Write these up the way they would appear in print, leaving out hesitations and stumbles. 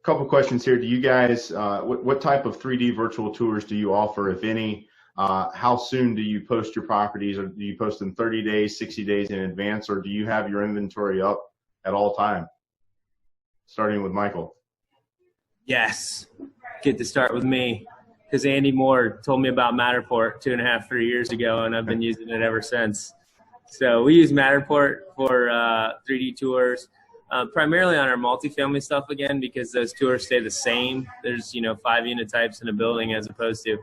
couple questions here. Do you guys, what type of 3D virtual tours do you offer, if any? How soon do you post your properties? Or do you post them 30 days, 60 days in advance, or do you have your inventory up at all time? Starting with Michael. Yes, get to start with me, because Andy Moore told me about Matterport 2.5, 3 years ago, and I've been using it ever since. So we use Matterport for 3D tours, primarily on our multifamily stuff again, because those tours stay the same. There's 5 unit types in a building as opposed to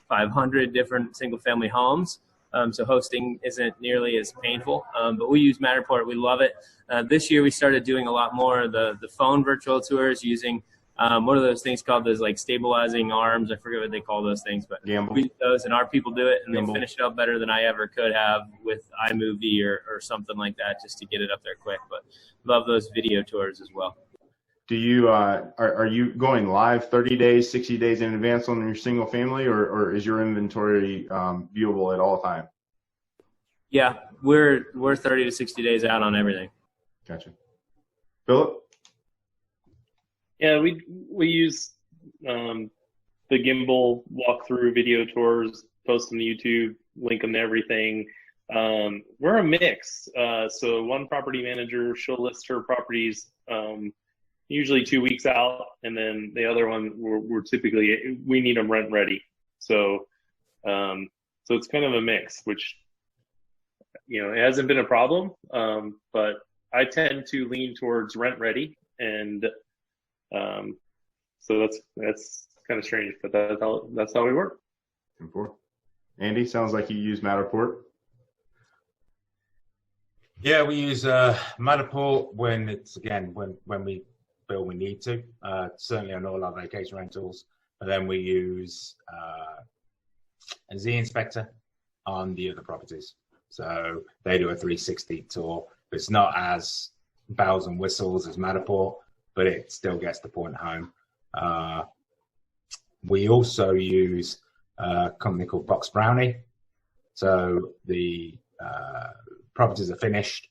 500 different single-family homes. So hosting isn't nearly as painful, but we use Matterport. We love it. This year we started doing a lot more of the phone virtual tours using what are those things called? Those like stabilizing arms. I forget what they call those things, but Gamble. we use those, and our people do it, and Gamble. they finish it up better than I ever could have with iMovie or something like that, just to get it up there quick. But love those video tours as well. Do you are you going live 30 days, 60 days in advance on your single family, or is your inventory viewable at all time? Yeah, we're 30 to 60 days out on everything. Gotcha. Philip? Yeah, we use the gimbal walkthrough video tours, post them to YouTube, link them to everything. We're a mix. So one property manager, she'll list her properties usually 2 weeks out, and then the other one we're typically, we need them rent ready. So so it's kind of a mix, which it hasn't been a problem, but I tend to lean towards rent ready, and so that's kind of strange, but that's how we work. Andy, sounds like you use Matterport. Yeah, we use Matterport when it's when we feel we need to. Certainly on all our vacation rentals, but then we use a Z Inspector on the other properties. So they do a 360 tour. It's not as bells and whistles as Matterport, but it still gets the point home. We also use a company called Box Brownie. So the properties are finished.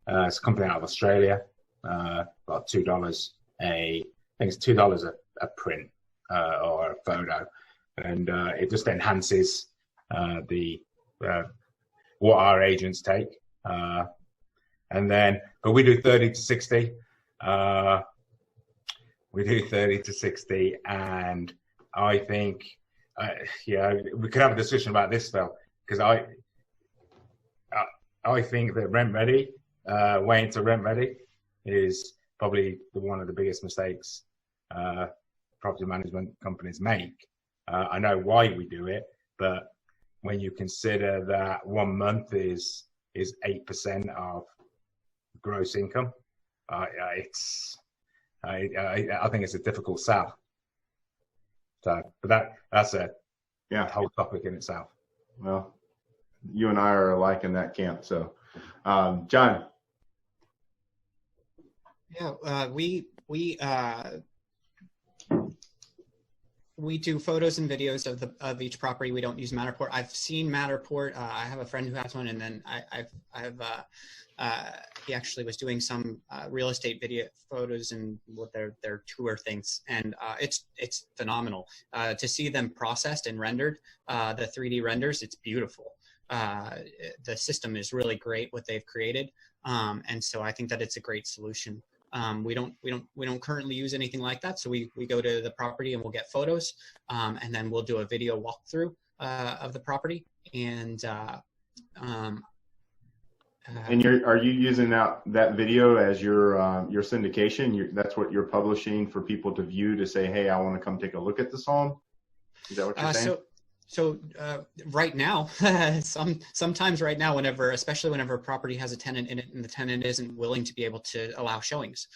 It's a company out of Australia. About $2 I think it's $2 a print or a photo, and it just enhances what our agents take. And then, but we do 30 to 60. We do 30 to 60, and I think, we could have a discussion about this though, because I think that rent ready, waiting to rent ready, is probably one of the biggest mistakes property management companies make. I know why we do it, but when you consider that 1 month is 8% of gross income, I think it's a difficult sell. So, but that's a whole topic in itself. Well, you and I are alike in that camp. So, John. Yeah, we do photos and videos of each property. We don't use Matterport. I've seen Matterport. I have a friend who has one, and then he actually was doing some real estate video photos and what their tour things, and it's phenomenal to see them processed and rendered. The 3D renders, it's beautiful. The system is really great what they've created, and so I think that it's a great solution. We don't currently use anything like that. So we go to the property and we'll get photos, and then we'll do a video walkthrough of the property. And are you using that video as your syndication? That's what you're publishing for people to view, to say, hey, I want to come take a look at this home. Is that what you're saying? So right now, sometimes right now, especially whenever a property has a tenant in it and the tenant isn't willing to be able to allow showings,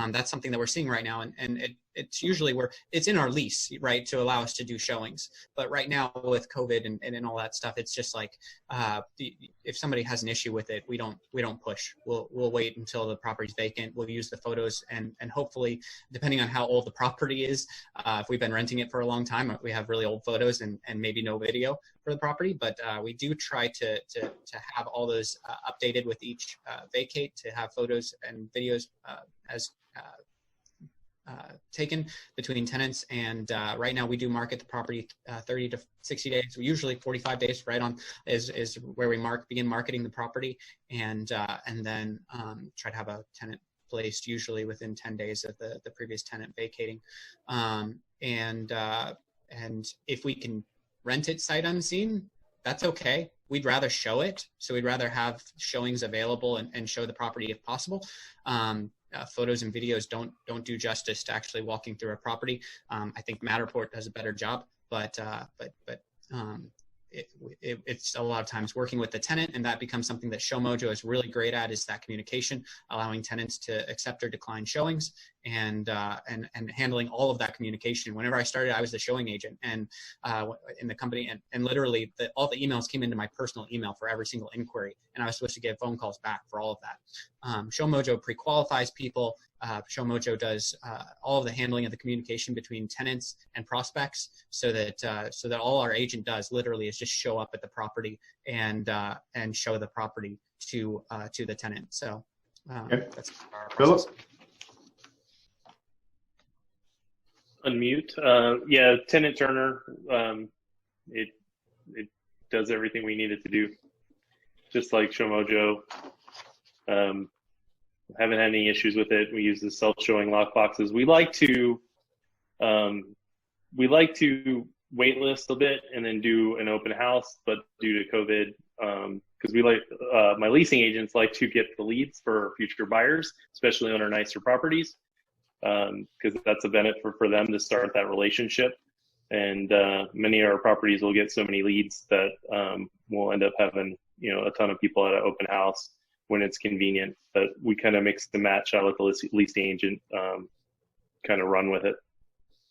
that's something that we're seeing right now. And it's usually it's in our lease, right, to allow us to do showings. But right now with COVID and all that stuff, it's just like if somebody has an issue with it, we don't push. We'll wait until the property's vacant. We'll use the photos and hopefully, depending on how old the property is, if we've been renting it for a long time, we have really old photos and maybe no video for the property. But we do try to have all those updated with each vacate, to have photos and videos as taken between tenants. And right now we do market the property 30 to 60 days. We usually 45 days right on is where we begin marketing the property, and then try to have a tenant placed usually within 10 days of the previous tenant vacating. And if we can rent it sight unseen, that's okay. We'd rather show it. So we'd rather have showings available and show the property if possible. Photos and videos don't do justice to actually walking through a property. I think Matterport does a better job, but it's a lot of times working with the tenant, and that becomes something that Show Mojo is really great at, is that communication, allowing tenants to accept or decline showings, and handling all of that communication. Whenever I started, I was the showing agent and in the company, and literally all the emails came into my personal email for every single inquiry, and I was supposed to get phone calls back for all of that. Show Mojo pre-qualifies people. Show Mojo does all of the handling of the communication between tenants and prospects, so that all our agent does literally is just show up at the property and show the property to the tenant. So that's our process. Philip? Unmute. Yeah, Tenant Turner. It does everything we need it to do, just like Show Mojo. Haven't had any issues with it. We use the self-showing lock boxes. We like to wait list a bit and then do an open house, but due to COVID, because we like my leasing agents like to get the leads for future buyers, especially on our nicer properties, because that's a benefit for them to start that relationship. And many of our properties will get so many leads that we'll end up having a ton of people at an open house when it's convenient. But we kind of mix and match. I let the leasing agent kind of run with it.